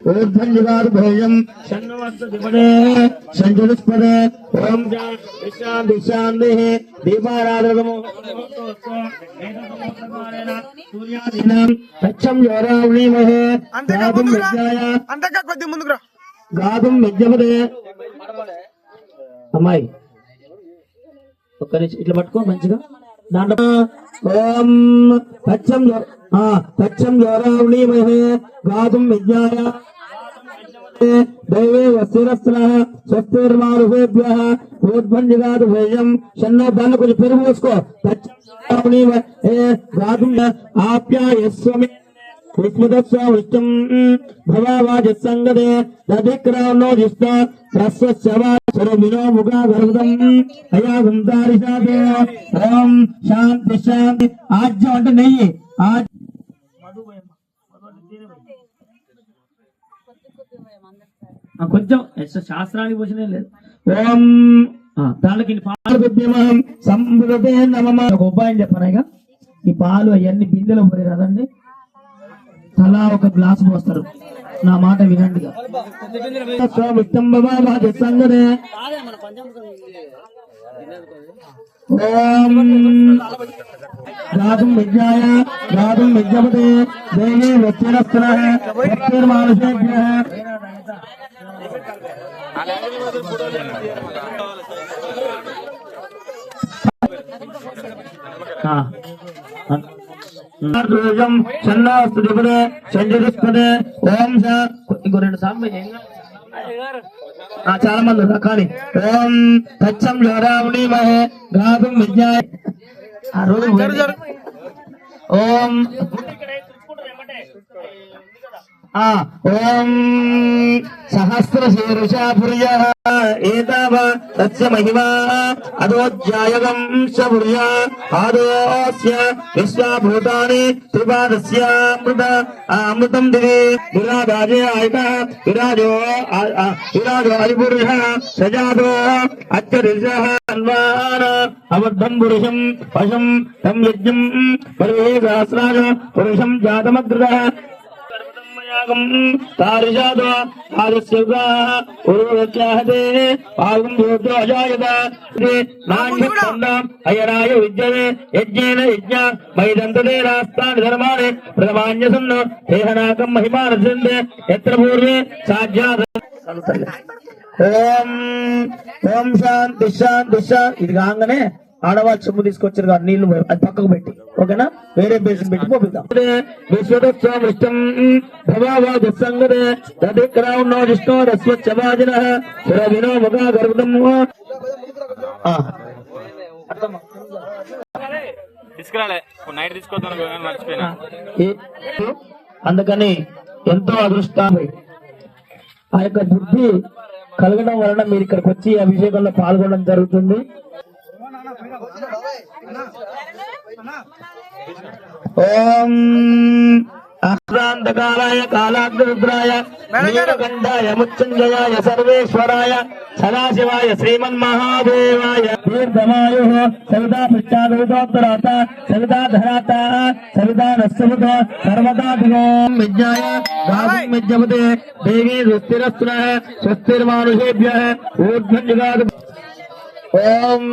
ऊर्ध्वजुगार्भेयं शन्नवत्सदिपदे संजुष्पदे ओम शांति शांतिः दीपाराधनमो सूर्यादीनां तच्छं योरावणीमहे गातुं विद्याय अंतका కొద్ది ముందుకు రా गातुं विद्यपदे అమ్మాయి ఒక్క నిమిషం ఇట్లా పట్టుకో మంచిగా దాంట్లో ఓం तच्छं योरावणीमहे गातुं विद्याय दैवे वस्तिरस्त्रः स्वस्तिर्मारुषेभ्यः ऊर्ध्वञ्जगातुभेयं शन्नो दान कुछ फिर उसको गातुं आप्यायस्वमे विस्मृतस्वविष्टं भवावाजसंगदे दधिक्रावनो जिष्ट प्रस्वस्यवा सर्वविनो मुगा गर्भदं अयागं तारिषादे ओम शांति शांति आज जो अंट नहीं है आज కొంచెం శాస్త్రానికి పోషణ లేదు ఓం దానికి పాలు సంబృతే నమః ఒక ఉపాయం చెప్పాను ఈ పాలు అవన్నీ బిందెలో పోయి రాదండి తలా ఒక గ్లాసు పోస్తారు నా మాట వినండి गातुं विद्याय गातुं विद्यपते देवी वच्चिरस्त्रः वच्चिर्मानुषेभ्यः शन्नास्तुतिपदे संजुष्पदे ओम इंको రెండు సార్లు చాలా మంది కానీ ఓం తచ్చం యోరావణీమహే గాతుం విద్యాయ ఆ రోజు ఓం ఓం సహస్రశీర్షా పుర్యః ఏతావ తస్య మహిమా అదోజ్యాయగం శపుర్య ఆదోస్య విశ్వభూతాని త్రిపాదస్యామృత అమృతం దివి విరాజే ఆయత విరాజో అరిపురుష సజాతో అత్యరిషః అన్వాన అవద్ధం పురుషం పశం తం యజ్ఞం పరివేదాస్రాజ పురుషం జాతమగ్రహ तारिजादो आदिस्यगाः उरुवत्याहते पागं भूतो अजायत नान्यत्तन्नाम् अयनाय विद्यते यज्ञेन यज्ञ मैदन्तते रास्तानि धर्माणि प्रथमान्यसन्नो हेहनाकं महिमानसन्ते यत्र पूर्वे साध्यात् ఓం ఓం శాంతి శాంతి శాంతి ఇది కాగానే ఆడవాళ్ళు చెంబు తీసుకొచ్చారు కదా నీళ్లు అది పక్కకు పెట్టి ఓకేనా వేరే బేసిన్ పెట్టి పోపిద్దాం విశ్వదస్వామిష్టం భవావాజసంగదే దధిక్రావణో జిష్ణో రస్వచ్చవాజినః సురవినో ముగా గర్భదం తీసుకురాలే నైట్ తీసుకోవద్దాను మర్చిపోయినా అందుకని ఎంతో అదృష్టాన్ని ఆ యొక్క బుద్ధి కలగడం వలన మీరు ఇక్కడికి వచ్చి అభిషేకంలో పాల్గొనడం జరుగుతుంది ఓం అహ్రాంతకాలాయ కాలాగ్రరుద్రాయ నీలకంఠాయ ముచ్చంజయాయ సర్వేశ్వరాయ సదాశివాయ శ్రీమన్మహాదేవాయ దీర్ఘమాయుః సవితా పృష్టాదోత్తరాత సవితా ధరాత సవితా నస్సవిత సర్వదా దిగోం విజ్ఞాయ గాతుం విద్యపతే దేవీ స్వస్తిరస్త్రః స్వస్తిర్మానుషేభ్యః ఊర్ధ్వజగాత్ ओम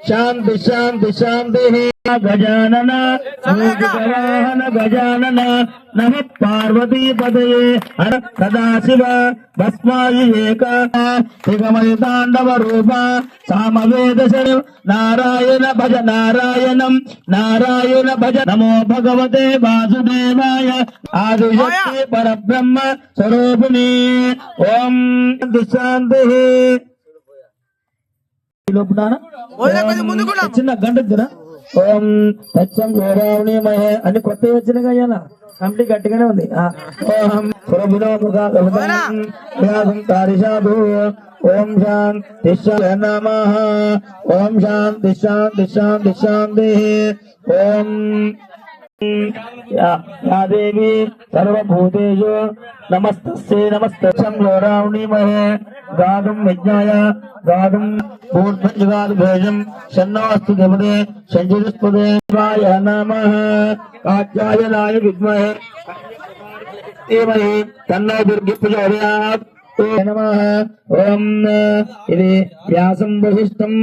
शांति शांति शांति गजानन मूषिकवाहन गजानन नमः पार्वती पतये सदाशिव भस्मायुक त्रिगमयतांडव रूप सामवेद नारायण भज नारायणं नारायण भज नमो भगवते वासुदेवाय आदिशक्ति परब्रह्म स्वरूपिणी ओम शांति చిన్న గంట ఓం తచ్చం గౌరవనీయమహే అని కొత్త వచ్చిన కదా కంప్లీ గట్టిగానే ఉంది ఓం తారిషాదు ఓం శాంతి నమః ఓం శాంతి శాంతి శాంతి శాంతి ఓం या देवी सर्वभूतेषु नमस्तस्यै नमस्तस्यं लोरावणीमहे गातुं यज्ञाय गातुं भूर्भुजगादभेजं शन्नोऽस्तु देवते शञ्जुरुस्पदे शिवाय नमः कात्यायनाय विद्महे धीमहि तन्नो दुर्गे प्रचोदयात् ओम नमः ओम इति व्यासं वसिष्ठं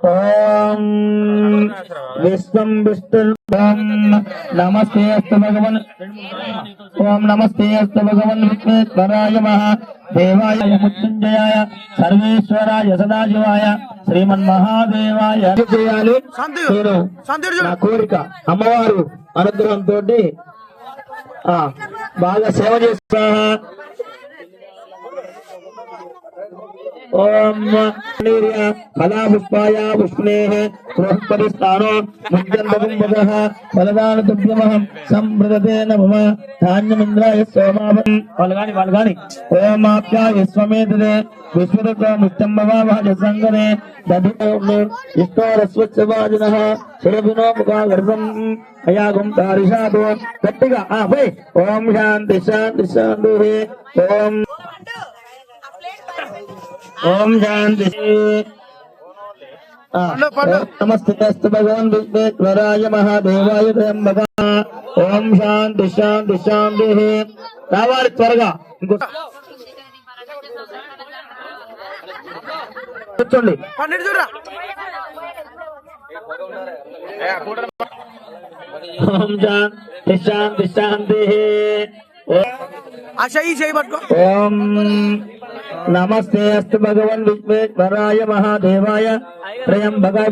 ओम विश्वं विष्णुर् ओम नमस्ते अस्तु भगवन् ओम नमस्ते अस्तु भगवन् विश्वेश्वराय महादेवाय मृत्युंजयाय सर्वेश्वराय सदाशिवाय శ్రీమన్మహాదేవాయ చేయాలి. నేను నా కోరిక అమ్మవారు అనుగ్రహంతో బాగా సేవ చేస్తా. ఓం ఫలాపుష్పాయ పుష్పనే బృహస్పతిస్థానో ముఖ్యందగుంభగః ఫలదానతుభ్యమహం సంప్రదతే నమః ధాన్యమింద్రాయ సోమావం వాళ్ళగాని ఓం ఆప్యాయ స్వమేతదే విశ్వదత్త ముష్టంభవాభాజ సంగనే దధినో ఇష్టోరస్వచ్ఛవాజినః శిరభినో ముఖాగర్భం అయాగం తారిషాదో గట్టిగా పోయి ఓం శాంతి శాంతి శాంతి ఓం ओम शांति नमस्ते अस्तु भगवान विश्वेश्वराय महादेवाय त्र्यंबक ओम शांति शांति शांति रावाली त्वरगा కూర్చోండి. ఓం శాంతి శాంతి శాంతి ओम नमस्ते अस्तु भगवान विश्वेश्वराय महादेवाय त्र्यंबकाय